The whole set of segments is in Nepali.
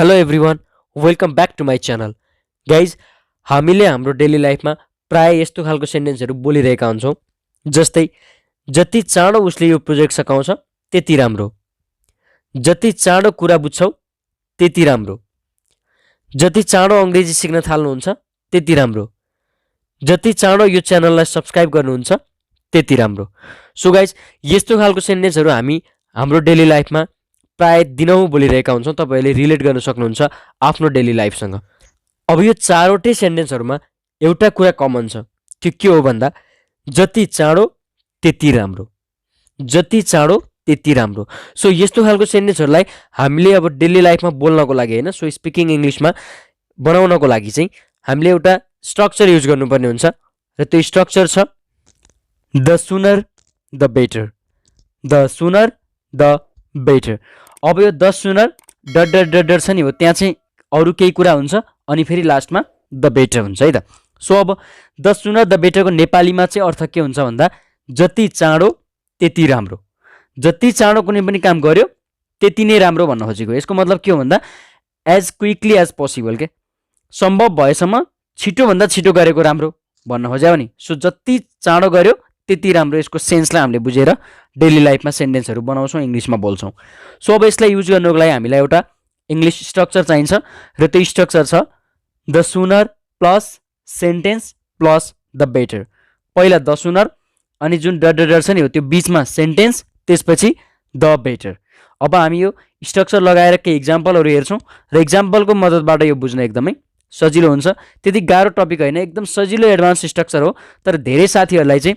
Hello everyone, welcome back to my channel. Guys, हामीले हाम्रो डेली लाइफमा प्राय यस्तो खालको सेन्टेन्सहरू बोलिरहेका हुन्छौँ, जस्तै जति चाँडो उसले यो प्रोजेक्ट सकाउँछ त्यति राम्रो, जति चाँडो कुरा बुझ्छौ त्यति राम्रो, जति चाँडो अङ्ग्रेजी सिक्न थाल्नुहुन्छ त्यति राम्रो, जति चाँडो यो च्यानललाई सब्सक्राइब गर्नुहुन्छ त्यति राम्रो। सो गाइज, यस्तो खालको सेन्टेन्सहरू हामी हाम्रो डेली लाइफमा प्राय दिनहुँ बोलिरहेका हुन्छौँ। तपाईँहरूले रिलेट गर्न सक्नुहुन्छ आफ्नो डेली लाइफसँग। अब यो चारवटै सेन्टेन्सहरूमा एउटा कुरा कमन छ, त्यो के हो भन्दा जति चाँडो त्यति राम्रो, जति चाँडो त्यति राम्रो। सो यस्तो खालको सेन्टेन्सहरूलाई हामीले अब डेली लाइफमा बोल्नको लागि होइन, सो स्पिकिङ इङ्ग्लिसमा बनाउनको लागि चाहिँ हामीले एउटा स्ट्रक्चर युज गर्नुपर्ने हुन्छ र त्यो स्ट्रक्चर छ the sooner the better, the sooner the better. अब यो द सुनर डर छ नि हो, त्यहाँ चाहिँ अरू केही कुरा हुन्छ अनि फेरि लास्टमा द बेटर हुन्छ है त। सो अब द सुनर द बेटरको नेपालीमा चाहिँ अर्थ के हुन्छ भन्दा जति चाँडो त्यति राम्रो, जति चाँडो कुनै पनि काम गर्यो त्यति नै राम्रो भन्न खोजेको। यसको मतलब के हो भन्दा एज क्विकली एज पोसिबल, के सम्भव भएसम्म छिटोभन्दा छिटो गरेको राम्रो भन्न खोज्यो नि। सो जति चाँडो गर्यो त्यति राम्रो, यसको सेन्सलाई हामीले बुझेर डेली लाइफमा सेन्टेन्सहरू बनाउँछौँ, इङ्ग्लिसमा बोल्छौँ। सो अब यसलाई युज गर्नको लागि हामीलाई एउटा इङ्ग्लिस स्ट्रक्चर चाहिन्छ र त्यो स्ट्रक्चर छ द सुनर plus sentence plus the better. पहिला द सुनर अनि जुन डर छ नि हो त्यो बिचमा सेन्टेन्स, त्यसपछि द बेटर। अब हामी यो स्ट्रक्चर लगाएर केही इक्जाम्पलहरू हेर्छौँ र इक्जाम्पलको मद्दतबाट यो बुझ्न एकदमै सजिलो हुन्छ। त्यति गाह्रो टपिक होइन, एकदम सजिलो एडभान्स स्ट्रक्चर हो। तर धेरै साथीहरूलाई चाहिँ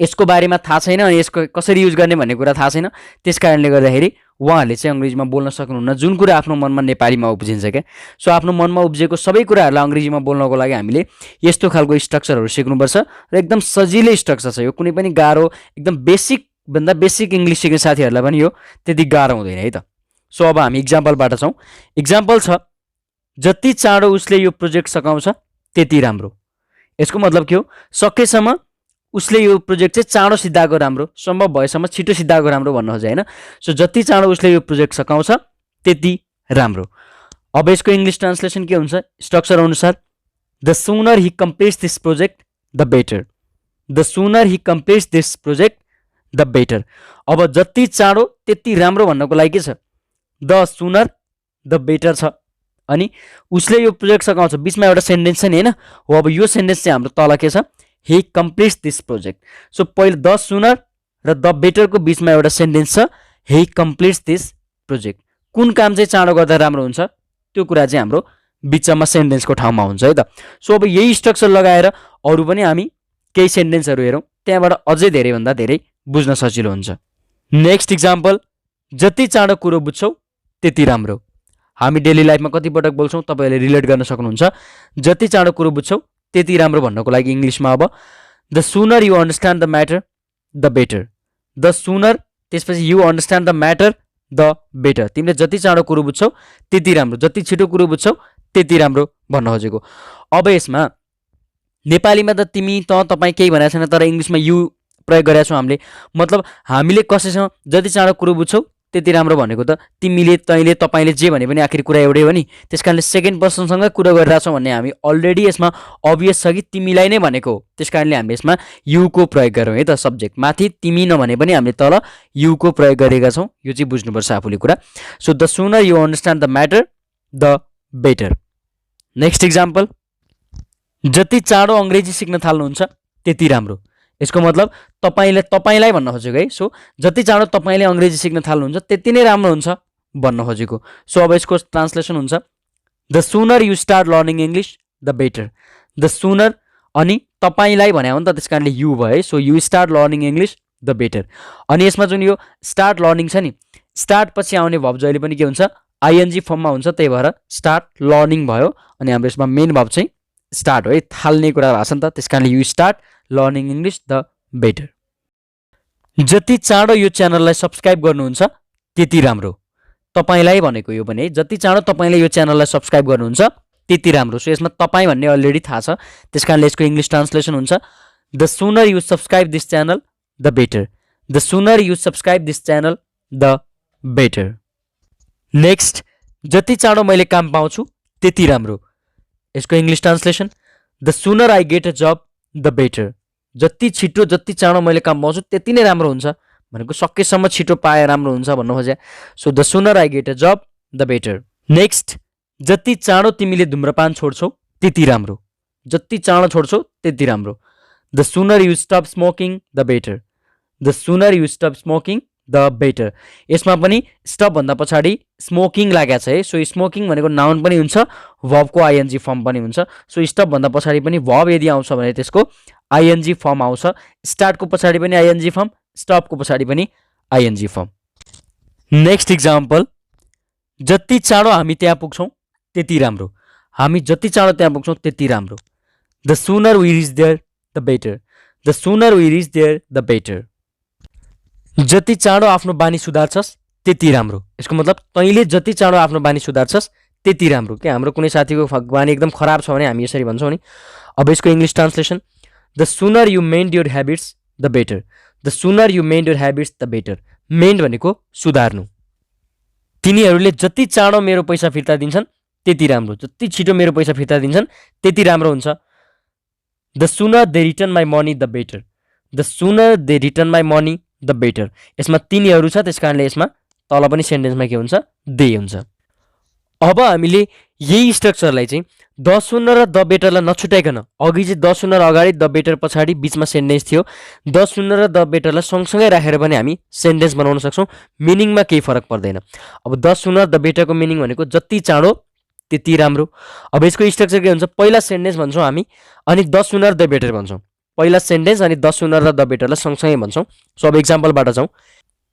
यसको बारेमा थाहा छैन अनि यसको कसरी युज गर्ने भन्ने कुरा थाहा छैन, त्यस कारणले गर्दाखेरि उहाँहरूले चाहिँ अङ्ग्रेजीमा बोल्न सक्नुहुन्न, जुन कुरा आफ्नो मनमा नेपालीमा उब्जिन्छ क्या। सो आफ्नो मनमा उब्जेको सबै कुराहरूलाई अङ्ग्रेजीमा बोल्नको लागि हामीले यस्तो खालको स्ट्रक्चरहरू सिक्नुपर्छ र एकदम सजिलै स्ट्रक्चर छ यो, कुनै पनि गाह्रो, एकदम बेसिकभन्दा बेसिक इङ्ग्लिस सिक्ने साथीहरूलाई पनि यो त्यति गाह्रो हुँदैन है त। सो अब हामी इक्जाम्पलबाट छौँ। इक्जाम्पल छ जति चाँडो उसले यो प्रोजेक्ट सकाउँछ त्यति राम्रो। यसको मतलब के हो, सकेसम्म उसले यो प्रोजेक्ट चाहिँ चाँडो सिद्धाएको राम्रो, सम्भव भएसम्म छिटो सिद्धाएको राम्रो भन्न खोजे होइन। सो जति चाँडो उसले यो प्रोजेक्ट सकाउँछ त्यति राम्रो। अब यसको इङ्ग्लिस ट्रान्सलेसन के हुन्छ, स्ट्रक्चर अनुसार द सुनर he कम्प्लिट्स this project the better, the सुनर he कम्प्लिट्स this project the better. अब जति चाँडो त्यति राम्रो भन्नको लागि के छ, द सुनर द बेटर छ अनि उसले यो प्रोजेक्ट सकाउँछ, बिचमा एउटा सेन्टेन्स छ नि होइन हो। अब यो सेन्टेन्स चाहिँ हाम्रो तल के छ, he completes this project। So पहिला द सुनर र द बेटरको बिचमा एउटा सेन्टेन्स छ he completes this project। कुन काम चाहिँ चाँडो गर्दा राम्रो हुन्छ त्यो कुरा चाहिँ हाम्रो बिचमा सेन्टेन्सको ठाउँमा हुन्छ है त। सो अब यही स्ट्रक्चर लगाएर अरू पनि हामी केही सेन्टेन्सहरू हेरौँ, त्यहाँबाट अझै धेरैभन्दा धेरै बुझ्न सजिलो हुन्छ। नेक्स्ट इक्जाम्पल, जति चाँडो कुरो बुझ्छौ त्यति राम्रो। हामी डेली लाइफमा कतिपटक बोल्छौँ, तपाईँहरूले रिलेट गर्न सक्नुहुन्छ। जति चाँडो कुरो बुझ्छौ त्यति राम्रो भन्नको लागि इङ्ग्लिसमा अब the sooner you understand the matter the better, the sooner त्यसपछि you understand the matter the better. तिमीले जति चाँडो कुरो बुझ्छौ त्यति राम्रो, जति छिटो कुरो बुझ्छौ त्यति राम्रो भन्न खोजेको। अब यसमा नेपालीमा त तिमी त तपाईँ केही भनेको छैन, तर इङ्ग्लिसमा यु प्रयोग गरेका छौँ हामीले। मतलब हामीले कसैसँग जति चाँडो कुरो बुझ्छौ त्यति राम्रो भनेको त तिमीले, तैँले, तपाईँले जे भने पनि आखिर कुरा एउटै हो नि। त्यस कारणले सेकेन्ड पर्सनसँग कुरा गरिरहेछौँ भन्ने हामी अलरेडी यसमा अभियस छ कि तिमीलाई नै भनेको हो। त्यस कारणले हामीले यसमा युको प्रयोग गरौँ है त। सब्जेक्ट माथि तिमी नभने पनि हामीले तल युको प्रयोग गरेका छौँ, यो चाहिँ बुझ्नुपर्छ आफूले कुरा। So the sooner you understand the matter the better. Next example, जति चाँडो अङ्ग्रेजी सिक्न थाल्नुहुन्छ त्यति राम्रो। यसको मतलब तपाईँलाई भन्न खोजेको है। सो जति चाँडो तपाईँले अङ्ग्रेजी सिक्न थाल्नुहुन्छ त्यति नै राम्रो हुन्छ भन्न खोजेको। सो अब यसको ट्रान्सलेसन हुन्छ the sooner you start learning English the better. The सुनर अनि तपाईँलाई भने हो नि त, त्यस कारणले यु भयो है। So you start learning English the better. अनि यसमा जुन यो स्टार्ट लर्निङ छ नि, स्टार्ट पछि आउने भर्ब जहिले पनि के हुन्छ, आइएनजी फर्ममा हुन्छ, त्यही भएर स्टार्ट लर्निङ भयो। अनि हाम्रो यसमा मेन भर्ब चाहिँ स्टार्ट हो है, थाल्ने कुरा भएको छ नि त, त्यस कारणले you start learning English the better. जति चाँडो यो च्यानललाई सब्सक्राइब गर्नुहुन्छ त्यति राम्रो। तपाईँलाई भनेको यो पनि है, जति चाँडो तपाईँले यो च्यानललाई सब्सक्राइब गर्नुहुन्छ त्यति राम्रो। सो यसमा तपाईँ भन्ने अलरेडी थाहा छ, त्यस कारणले यसको इङ्ग्लिस ट्रान्सलेसन हुन्छ the sooner you subscribe this channel the better, the sooner you subscribe this channel the better. Next, जति चाँडो मैले काम पाउँछु त्यति राम्रो। यसको English translation, the sooner I get a job the better. जति छिटो जति चाँडो मैले काम पाउँछु त्यति नै राम्रो हुन्छ भनेको सकेसम्म छिटो पाए राम्रो हुन्छ भन्नु खोजे। So the sooner I get a job the better. Next, जति चाँडो तिमीले धुम्रपान छोड्छौ त्यति राम्रो। जति चाँडो छोड्छौ त्यति राम्रो। The sooner you stop smoking the better. The sooner you stop smoking the better. यसमा पनि स्टप भन्दा पछाडि स्मोकिङ लागेको छ है। सो स्मोकिङ भनेको नाउन पनि हुन्छ, भर्बको आइएनजी फर्म पनि हुन्छ। सो स्टप भन्दा पछाडि पनि भर्ब यदि आउँछ भने त्यसको आइएनजी फर्म आउँछ। स्टार्टको पछाडि पनि आइएनजी फर्म, स्टपको पछाडि पनि आइएनजी फर्म। नेक्स्ट इक्जाम्पल, जति चाँडो हामी त्यहाँ पुग्छौँ त्यति राम्रो। हामी जति चाँडो त्यहाँ पुग्छौँ त्यति राम्रो। The sooner we reach there the better. The sooner we reach there the better. जति चाँडो आफ्नो बानी सुधार्छस् त्यति राम्रो। यसको मतलब तैँले जति चाँडो आफ्नो बानी सुधार्छस् त्यति राम्रो। के हाम्रो कुनै साथीको बानी एकदम खराब छ भने हामी यसरी भन्छौँ नि। अब यसको English translation, the sooner you मेन्ड your habits the better. The sooner you मेन्ड your habits the better. मेन्ड भनेको सुधार्नु। तिनीहरूले जति चाँडो मेरो पैसा फिर्ता दिन्छन् त्यति राम्रो। जति छिटो मेरो पैसा फिर्ता दिन्छन् त्यति राम्रो हुन्छ। द सुनर they return my money the better. The सुनर they return my money the better. यसमा तिनीहरू छ, त्यस कारणले यसमा तल पनि सेन्टेन्समा के हुन्छ, दे हुन्छ। अब हामीले यही स्ट्रक्चरलाई चाहिँ द सुनर र द बेटरलाई नछुटाइकन, अघि चाहिँ द सुनर अगाडि द बेटर पछाडि बिचमा सेन्टेन्स थियो, द सुनर र द बेटरलाई सँगसँगै राखेर पनि हामी सेन्टेन्स बनाउन सक्छौँ। मिनिङमा केही फरक पर्दैन। अब द सुनर द बेटरको मिनिङ भनेको जति चाँडो त्यति राम्रो। अब यसको स्ट्रक्चर के हुन्छ, पहिला सेन्टेन्स भन्छौँ हामी अनि द सुनर द बेटर भन्छौँ। पहिला सेन्टेन्स अनि द सुनर र द बेटरलाई सँगसँगै भन्छौँ। सो अब इक्जाम्पलबाट जाउँ।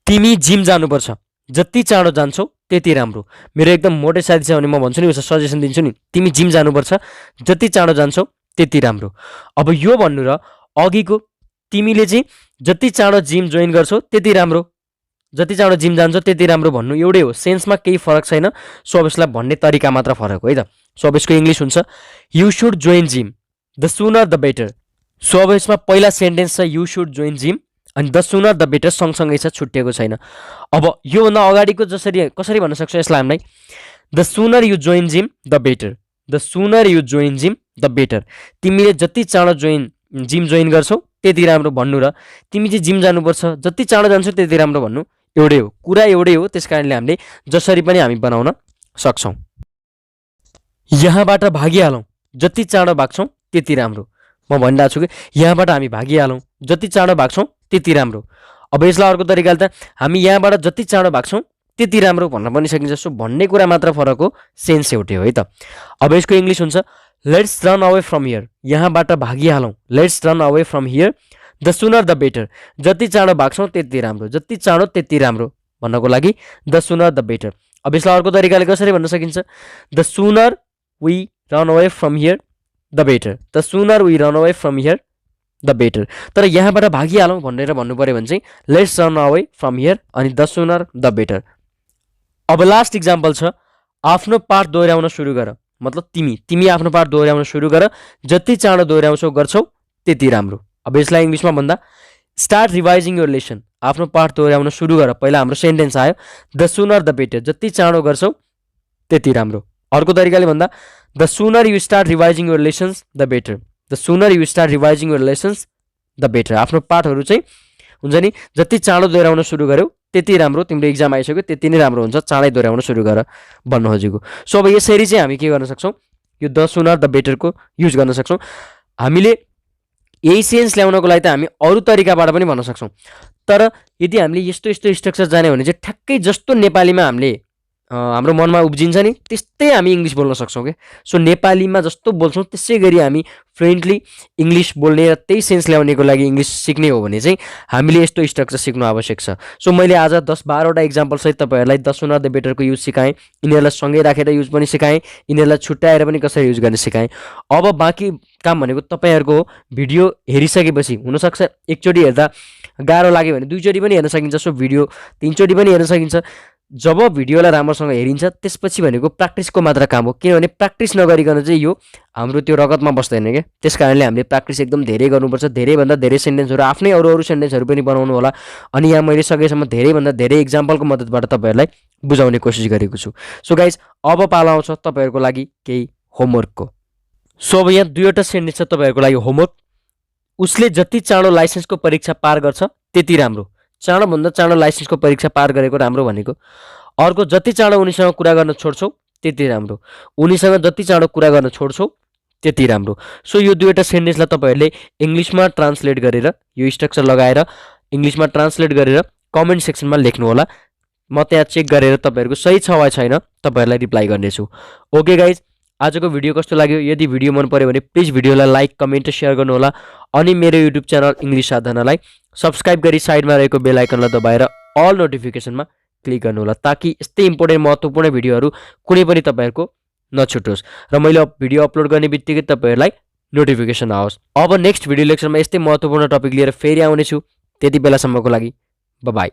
तिमी जिम जानुपर्छ, जति चाँडो जान्छौ त्यति राम्रो। मेरो एकदम मोटे साथी छ भने म भन्छु नि, उसलाई सजेसन दिन्छु नि, तिमी जिम जानुपर्छ, जति चाँडो जान्छौ त्यति राम्रो। अब यो भन्नु र अघिको तिमीले चाहिँ जति चाँडो जिम जोइन गर्छौ त्यति राम्रो, जति चाँडो जिम जान्छौ त्यति राम्रो भन्नु एउटै हो, सेन्समा केही फरक छैन। सो अब यसलाई भन्ने तरिका मात्र फरक हो है त। सो अब यसको इङ्ग्लिस हुन्छ, you should join gym the sooner the better. So अब यसमा पहिला सेन्टेन्स छ यु सुड जोइन जिम अनि द सुनर द बेटर सँगसँगै छ, छुट्टिएको छैन। अब योभन्दा अगाडिको कसरी भन्न सक्छौँ यसलाई हामीलाई, the sooner you join gym the better. The sooner you join gym the better. तिमीले जति चाँडो जिम जोइन गर्छौ त्यति राम्रो भन्नु र तिमी चाहिँ जिम जानुपर्छ जति चाँडो जान्छौ त्यति राम्रो भन्नु एउटै हो, कुरा एउटै हो। त्यस कारणले हामीले जसरी पनि हामी बनाउन सक्छौँ। यहाँबाट भागिहालौँ, जति चाँडो भाग्छौँ त्यति राम्रो। म भनिरहेको छु कि यहाँबाट हामी भागिहालौँ, जति चाँडो भाग्छौँ त्यति राम्रो। अब यसलाई अर्को तरिकाले त हामी यहाँबाट जति चाँडो भाग्छौँ त्यति राम्रो भन्न पनि सकिन्छ। सो भन्ने कुरा मात्र फरक हो, सेन्स एउटै हो है त। अब यसको इङ्ग्लिस हुन्छ, let's run away from here. यहाँबाट भागिहालौँ, let's run away from here the sooner the better. जति चाँडो भाग्छौँ त्यति राम्रो, जति चाँडो त्यति राम्रो भन्नको लागि द सुनर द बेटर। अब यसलाई अर्को तरिकाले कसरी भन्न सकिन्छ, the sooner we run away from here the better. The sooner we run away from here the better. तर यहाँबाट भागिहालौँ भनेर भन्नु पऱ्यो भने चाहिँ let's run away from here अनि द सुनर द बेटर। अब लास्ट इक्जाम्पल छ, आफ्नो पाठ दोहोऱ्याउन सुरु गर। मतलब तिमी आफ्नो पाठ दोहोऱ्याउन सुरु गर, जति चाँडो दोहोऱ्याउँछौ गर्छौ त्यति राम्रो। अब यसलाई इङ्ग्लिसमा भन्दा, स्टार्ट रिभाइजिङ योर लेसन। आफ्नो पाठ दोहोऱ्याउन सुरु गर, पहिला हाम्रो सेन्टेन्स आयो द सुनर द बेटर। जति चाँडो गर्छौ त्यति राम्रो। अर्को तरिकाले भन्दा, the sooner you start revising your lessons the better. The sooner you start revising your lessons the better. आफ्नो पाठहरू चाहिँ हुन्छ नि जति चाँडो दोहोऱ्याउन सुरु गर्यौ त्यति राम्रो, तिम्रो इक्जाम आइसक्यो त्यति नै राम्रो हुन्छ, चाँडै दोहोऱ्याउन सुरु गर भन्नु खोजेको। सो अब यसरी चाहिँ हामी के गर्न सक्छौँ, यो द सुनर द बेटरको युज गर्न सक्छौँ। हामीले यही सेन्स ल्याउनको लागि त हामी अरू तरिकाबाट पनि भन्न सक्छौँ। तर यदि हामीले यस्तो स्ट्रक्चर जाने भने चाहिँ ठ्याक्कै जस्तो नेपालीमा हामीले हाम्रो मनमा उब्जिन्छ नि त्यस्तै हामी इङ्ग्लिस बोल्न सक्छौँ क्या। सो नेपालीमा जस्तो बोल्छौँ त्यसै गरी हामी फ्लुएन्टली इङ्ग्लिस बोल्ने र त्यही सेन्स ल्याउनेको लागि इङ्ग्लिस सिक्ने हो भने चाहिँ हामीले यस्तो स्ट्रक्चर सिक्नु आवश्यक छ। सो मैले आज 10-12वटा इक्जाम्पल सहित तपाईँहरूलाई द सुनर द बेटरको युज सिकाएँ, यिनीहरूलाई सँगै राखेर युज पनि सिकाएँ, यिनीहरूलाई छुट्याएर पनि कसरी युज गर्ने सिकाएँ। अब बाँकी काम भनेको तपाईँहरूको भिडियो हेरिसकेपछि हुनसक्छ एकचोटि हेर्दा गाह्रो लाग्यो भने दुईचोटि पनि हेर्न सकिन्छ, सो भिडियो 3चोटि पनि हेर्न सकिन्छ। जब भिडियोलाई राम्रोसँग हेरिन्छ त्यसपछि भनेको प्र्याक्टिसको मात्र काम हो, किनभने प्र्याक्टिस नगरिकन चाहिँ यो हाम्रो त्यो रगतमा बस्दैन क्या। त्यस कारणले हामीले प्र्याक्टिस एकदम धेरै गर्नुपर्छ। धेरैभन्दा धेरै सेन्टेन्सहरू आफ्नै अरू अरू सेन्टेन्सहरू पनि बनाउनु होला। अनि यहाँ मैले सकेसम्म धेरैभन्दा धेरै इक्जाम्पलको मद्दतबाट तपाईँहरूलाई बुझाउने कोसिस गरेको छु। सो गाइज अब पाला आउँछ तपाईँहरूको लागि केही होमवर्कको। सो अब यहाँ दुईवटा सेन्टेन्स छ तपाईँहरूको लागि होमवर्क। उसले जति चाँडो लाइसेन्सको परीक्षा पार गर्छ त्यति राम्रो। चाँडोभन्दा चाँडो लाइसेन्सको परीक्षा पार गरेको राम्रो भनेको। अर्को, जति चाँडो उनीसँग कुरा गर्न छोड्छौ त्यति राम्रो। उनीसँग जति चाँडो कुरा गर्न छोड्छौ त्यति राम्रो। सो यो दुईवटा सेन्टेन्सलाई तपाईँहरूले इङ्ग्लिसमा ट्रान्सलेट गरेर, यो स्ट्रक्चर लगाएर इङ्ग्लिसमा ट्रान्सलेट गरेर कमेन्ट सेक्सनमा लेख्नु होला। म त्यहाँ चेक गरेर तपाईँहरूको सही छ वा छैन तपाईँहरूलाई रिप्लाई गर्नेछु। ओके गाइज, आजको भिडियो कस्तो लाग्यो? यदि भिडियो मन पर्यो भने प्लिज भिडियोलाई लाइक, कमेन्ट र सेयर गर्नुहोला। अनि मेरो युट्युब च्यानल इङ्ग्लिस साधनालाई सब्सक्राइब गरी साइडमा रहेको बेल आइकनलाई दबाएर अल नोटिफिकेसनमा क्लिक गर्नुहोला, ताकि यस्तै इम्पोर्टेन्ट महत्त्वपूर्ण भिडियोहरू कुनै पनि तपाईँहरूको नछुटोस् र मैले भिडियो अपलोड गर्ने बित्तिकै तपाईँहरूलाई नोटिफिकेसन आओस्। अब नेक्स्ट भिडियो लेक्चरमा यस्तै महत्त्वपूर्ण टपिक लिएर फेरि आउनेछु। त्यति बेलासम्मको लागि बाई।